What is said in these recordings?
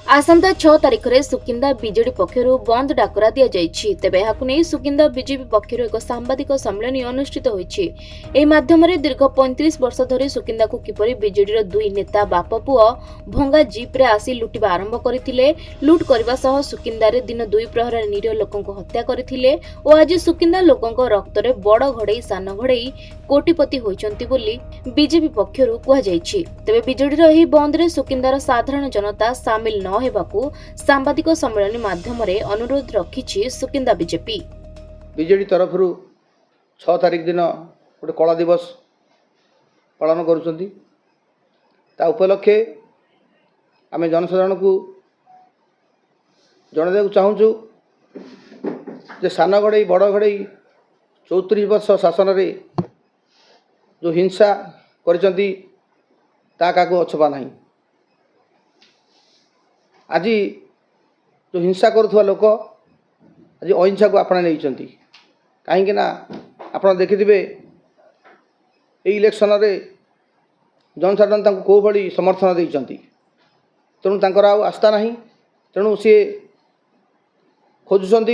आसंता 6 तारिख में सुकिंदा बीजेडी पक्षर बंद डाकरा दि जाइछि। तेबे एहाकु नै सुकिंदा बीजेपी पक्षर एक सांबादिक सम्मेलन अनुष्ठित होइछि। एही माध्यम दीर्घ 35 वर्ष धरि सुकिंदा को किपरि बीजेडी दुई नेता बाप पुओ भंगा जीप रे आसी लुटिबा आरंभ करथिले, लुट करबा सह सुकिंदा रे दिन 2 प्रहर निरीह लोकंको हत्या करथिले और आज सुकिंदा लोकंको रक्त रे बड़ घड़ई सान घड़ई कोटिपति होइचंती बोली बीजेपी पक्षर कुहा जाइछि। तेबे बीजेडी एही बंद रे सुकिंदार साधारण जनता शामिल न हेबाकू सांबादिक सम्मेलन माध्यम रे अनुरोध रखिछि सुकिंदा बीजेडी तरफ 6 तारिख दिन गोटे कला दिवस पालन करुछंती। ता उपलक्षे आम जनसाधारण को जन चाहूँ जे सान घड़ई बड़ घड़ई 34 वर्ष शासन रे जो हिंसा करिसंती ता काको अछपा नहीं। आज जो हिंसा करुवा लोक आज अहिंसा को आपणा नहीं कहीं आप देखिथे ये इलेक्शन रे जनसाधारण कौ भाई समर्थन देती तेणु तंकर आउ आस्था नहीं। तेणु सी खोजुंट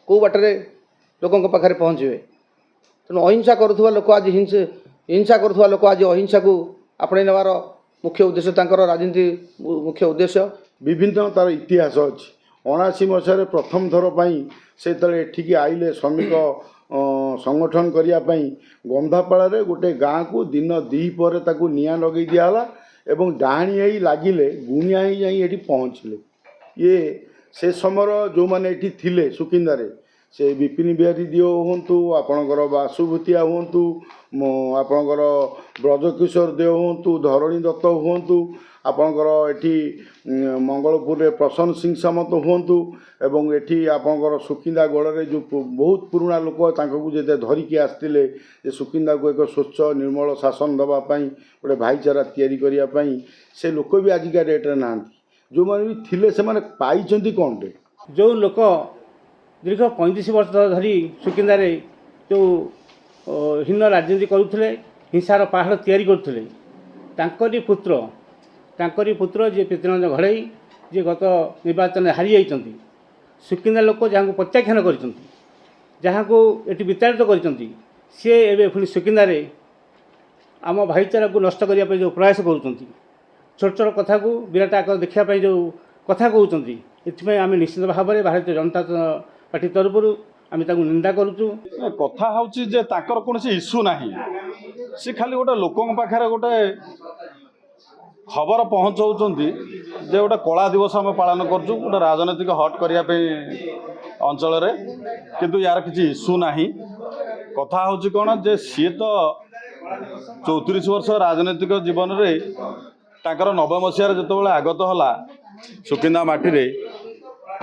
कौ बाटे लोकों पाखे पहुँचे। तेणु अहिंसा करुवा लोक आज हिंसा करुवा लोक आज अहिंसा को आपणे नेबार मुख्य उद्देश्य तांकर राजनीति मुख्य उद्देश्य विभिन्न तार इतिहास अच्छी। 79 मसीह प्रथम थर से एठिकी आइले श्रमिक संगठन करने गंधापाड़ गोटे गाँ को दिन 2 पर ताकू निआं लगे दिहला एवं डाणी ही लगिले गुणिया ही जाई पहुँचले। ये से समय जो मैंने ये थिले सुकिंदारे से विपिन बिहारी दिओ हूँ आपणकर बासुभूतिया हूँ आपणकर ब्रजकिशोर देव हूँ धरणी दत्त हूँ आपणकर एठी मंगलपुर रे प्रसन्न सिंह सामंत हूँ एवं एठी आपणकर सुकिंदा गड़े जो बहुत पुराना लोक तांको जे धरिकी आसते सुकिंदा को एक स्वच्छ निर्मल शासन दवापाई गोटे भाईचारा तैयारी करने से लोक भी आजिका डेट्रे ना जो मैंने भी थिले से माने पाइचंती कौनटे जो लोक दीर्घ 35 वर्ष धरी सुकिंदारे जो हीन राजनीति करुले हिंसार पहाड़ तैयारी करुले तांकरी पुत्र जे पृथ्वीरंजन घड़ई जे गत निर्वाचन हारी जाइछंती सुकिंदा लोक जहाँ प्रत्याख्यान कर विताड़ित कर सी एवं पुणी सुकिंदारे आम भाईचारा को नष्ट करने जो प्रयास कर छोट छोट कथा को विराट आकार देखापी जो कथा कहते ये आम निश्चित भाव में भारतीय जनता पार्टी तरफ आम निंदा करुचु। कथा हूँ जे ताकर कौन इश्यू ना सी खाली गोटे लोकों पाखे गोटे खबर पहुँचाऊँगी जे गोटे कला दिवस आम पालन करुँ गोटे राजनैतिक हट करने अंचल किंतु यार किसी इश्यू ना। कथा हूँ कौन जे सी तो 34 वर्ष राजनैतिक जीवन में ताकर 90 मसीह जो आगत है सुकिंदा माटी रे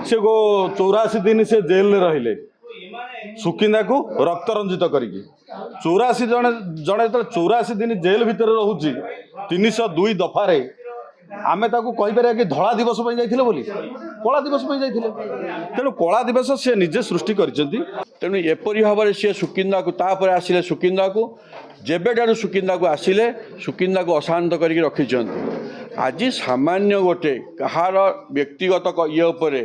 से 84 दिन से जेल में रहिले सुकिंदा को रक्त रंजित करिकी 84 जड़े 84 दिन जेल भितर रोचे 302 दफारे आमे ताकू कहीपर कि धला दिवस जाइए बोली कला दिवस जाइए तेणु कला दिवस सी निजे सृष्टि करिसेंती। तेणु एपरी भाव में सी सुकिंदा को तापर आसिले सुकिंदा को जेबेठारू सुकिंदा को आसिले सुकिंदा को अशांत करके रखिंट। आज सामान्य गोटे कहार व्यक्तिगत ये उपरे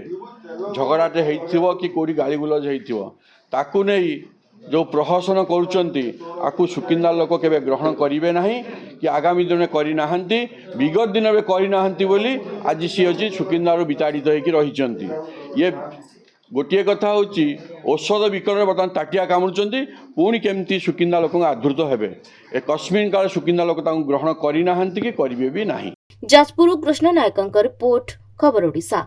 झगड़ाटे हो कि कौटी गाली गुलज होताकू नहीं जो प्रहसन करुँच सुकिंदा लोक केवे ग्रहण करेंगे ना कि आगामी दिन में करना विगत दिन में करना बोली आज सी अच्छी सुकिंदार विताड़ित होती ये गोटे कथा हूँ औषध विकरण बर्तमान ताटिया कामुड़ी पुणी केमती सुकिंदा लोक आदृत हेबे ए कस्मिन काल सुकिंदा लोक ग्रहण करना कि करेंगे भी ना। जाजपुर कृष्ण नायक रिपोर्ट खबर ओडिशा।